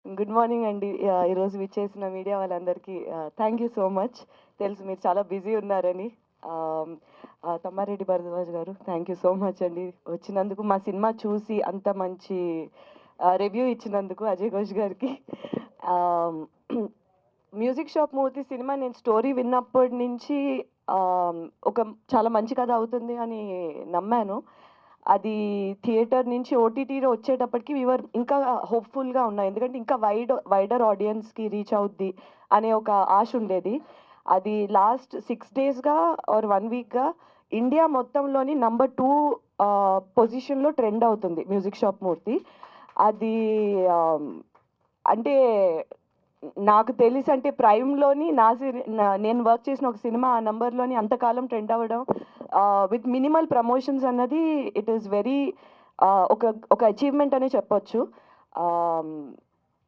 Good morning అండి. ఈరోజు విచ్చేసిన మీడియా వాళ్ళందరికీ థ్యాంక్ యూ సో మచ్. తెలుసు మీరు చాలా బిజీ ఉన్నారని. ఆహ్, తమ్మారెడ్డి భరద్వాజ్ గారు థ్యాంక్ యూ సో మచ్ అండి. వచ్చినందుకు, మా సినిమా చూసి అంత మంచి రివ్యూ ఇచ్చినందుకు అజయ్ ఘోష్ గారికి. ఆహ్, మ్యూజిక్ షాప్ మూర్తి సినిమా నేను స్టోరీ విన్నప్పటి నుంచి ఆహ్, ఒక చాలా మంచి కథ అవుతుంది అని నమ్మాను. అది థియేటర్ నుంచి ఓటీటీలో వచ్చేటప్పటికి ఇంకా హోప్‌ఫుల్‌గా ఉన్నాం. ఎందుకంటే ఇంకా వైడర్ ఆడియన్స్‌కి రీచ్ అవుద్ది అనే ఒక ఆశ ఉండేది. అది లాస్ట్ 6 డేస్‌గా ఆర్ 1 వీక్‌గా ఇండియా మొత్తంలోని నంబర్ 2 పొజిషన్‌లో ట్రెండ్ అవుతుంది 'మ్యూజిక్ షాప్ మూర్తి'. అది ఆహ్, అంటే నాకు తెలిసంటే ప్రైమ్‌లోని నేను వర్క్ చేసిన ఒక సినిమా ఆ నంబర్‌లోని అంతకాలం ట్రెండ్ అవ్వడం విత్ మినిమల్ ప్రమోషన్స్ అన్నది ఇట్ ఈస్ వెరీ ఒక ఒక అచీవ్‌మెంట్ అనే చెప్పొచ్చు. ఆహ్,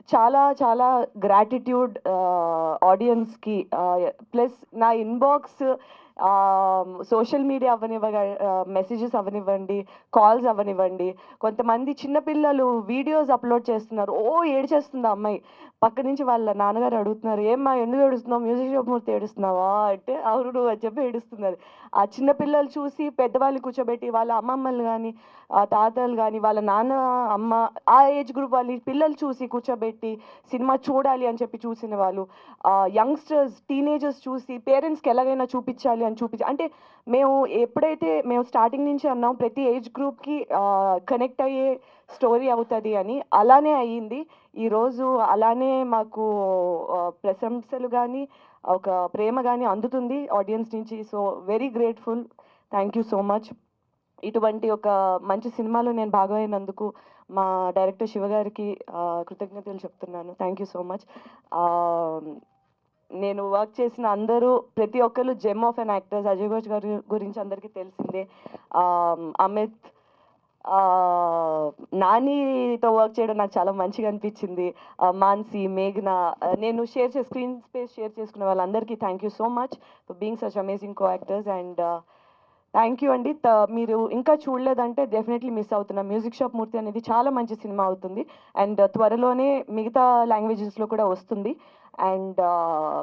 చాలా చాలా గ్రాటిట్యూడ్ ఆడియన్స్‌కి. ప్లస్ నా ఇన్‌బాక్స్ సోషల్ మీడియా మెసేజెస్ అవ్వనివ్వండి, కాల్స్ అవ్వనివ్వండి. కొంతమంది చిన్న పిల్లలు వీడియోస్ అప్‌లోడ్ చేస్తున్నారు. ఏడ్చేస్తుంది ఆ అమ్మాయి. పక్క నుంచి వాళ్ళ నాన్నగారు అడుగుతున్నారు, "ఏమ్మా ఎందుకు ఏడుస్తున్నావు? మ్యూజిక్ షాప్ మూర్తి ఏడుస్తున్నావా?" అంటే, "అవును" అని చెప్పి ఏడుస్తున్నది. ఆ చిన్న పిల్లలు చూసి పెద్దవాళ్ళని కూర్చోబెట్టి వాళ్ళ అమ్మమ్మలు గాని, తాతలు గాని, వాళ్ళ నాన్న, అమ్మ ఆ ఏజ్ గ్రూప్ వాళ్ళ పిల్లలు చూసి కూర్చోబెట్టి సినిమా చూడాలి అని చెప్పి చూసిన వాళ్ళు, యంగ్‌స్టర్స్, టీనేజర్స్ చూసి పేరెంట్స్‌కి ఎలాగైనా చూపిచ్చాలి అని అంటే మేము ఎప్పుడైతే మేము స్టార్టింగ్ నుంచి అన్నాం ప్రతి ఏజ్ గ్రూప్‌కి కనెక్ట్ అయ్యే స్టోరీ అవుతది అని, అలానే అయ్యింది. ఈరోజు అలానే మాకు ప్రశంసలు గాని, ఒక ప్రేమ గాని అందుతుంది ఆడియన్స్ నుంచి. So, very grateful. Thank you so much. ఇటువంటి ఒక మంచి సినిమాలో నేను భాగమైనందుకు మా డైరెక్టర్ శివ గారికి కృతజ్ఞతలు చెప్తున్నాను. Thank you so much. Ah, నేను వర్క్ చేసిన అందరూ ప్రతి ఒక్కళ్ళు gem of an actors. Ajay Ghosh గారి గురించి అందరికీ తెలిసిందే. అమిత్, ఆహ్, నానితో వర్క్ చేయడం నాకు చాలా మంచిగా అనిపించింది. మాన్సీ, మేఘన, నేను స్క్రీన్ స్పేస్ షేర్ చేసుకున్న వాళ్ళందరికీ thank you so much for being such amazing co actors. And thank you అండి. మీరు ఇంకా చూడలేదంటే డెఫినెట్లీ మిస్ అవుతున్నా. 'మ్యూజిక్ షాప్ మూర్తి' అనేది చాలా మంచి సినిమా అవుతుంది. అండ్ త్వరలోనే మిగతా లాంగ్వేజెస్‌లో కూడా వస్తుంది. అండ్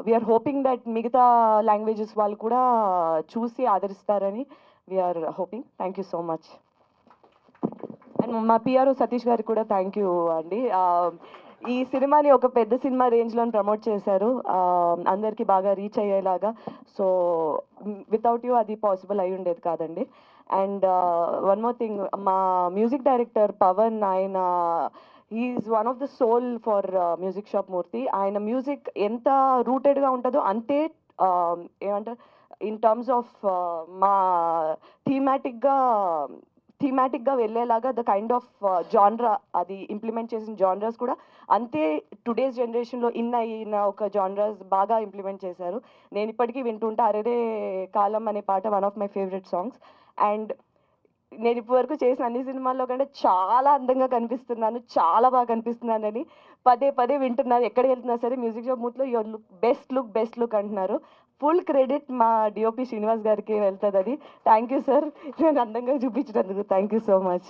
వీఆర్ హోపింగ్ దట్ మిగతా లాంగ్వేజెస్ వాళ్ళు కూడా చూసి ఆదరిస్తారని we're hoping. Thank you so much. And మా పిఆర్ఓ సతీష్ గారికి కూడా థ్యాంక్ యూ అండి. ఈ సినిమాని ఒక పెద్ద సినిమా రేంజ్‌లోని ప్రమోట్ చేశారు. అందరికి బాగా రీచ్ అయ్యేలాగా. సో, వితౌట్ యూ అది పాసిబుల్ అయ్యి ఉండేది కాదండి. అండ్ వన్ మోర్ థింగ్, మా మ్యూజిక్ డైరెక్టర్ పవన్, ఆయన he is one of the soul for music shop Murthy. ఆయన మ్యూజిక్ ఎంత రూటెడ్‌గా ఉంటదో అంతే ఏమంటారు, ఇన్ టర్మ్స్ ఆఫ్ మా థీమాటిక్‌గా థీమాటిక్‌గా వెళ్ళేలాగా ద కైండ్ ఆఫ్ జాన్రా అది ఇంప్లిమెంట్ చేసిన జాన్రాస్ కూడా అంతే టుడేస్ జనరేషన్‌లో అయిన ఒక జాన్రాస్ బాగా ఇంప్లిమెంట్ చేశారు. నేను ఇప్పటికీ వింటుంటా 'అరెరే కాలం' అనే పాట one of my favourite songs. And నేను ఇప్పటివరకు చేసిన అన్ని సినిమాల్లో కంటే చాలా అందంగా కనిపిస్తున్నాను, చాలా బాగా కనిపిస్తున్నానని పదే పదే వింటున్నారు. ఎక్కడికెళ్తున్నా సరే 'మ్యూజిక్ షాప్ మూర్తిలో యువర్ బెస్ట్ లుక్' అంటున్నారు. ఫుల్ క్రెడిట్ మా డీఓపీ శ్రీనివాస్ గారికి వెళ్తదది. Thank you sir. నన్ను అందంగా చూపించినందుకు. Thank you so much.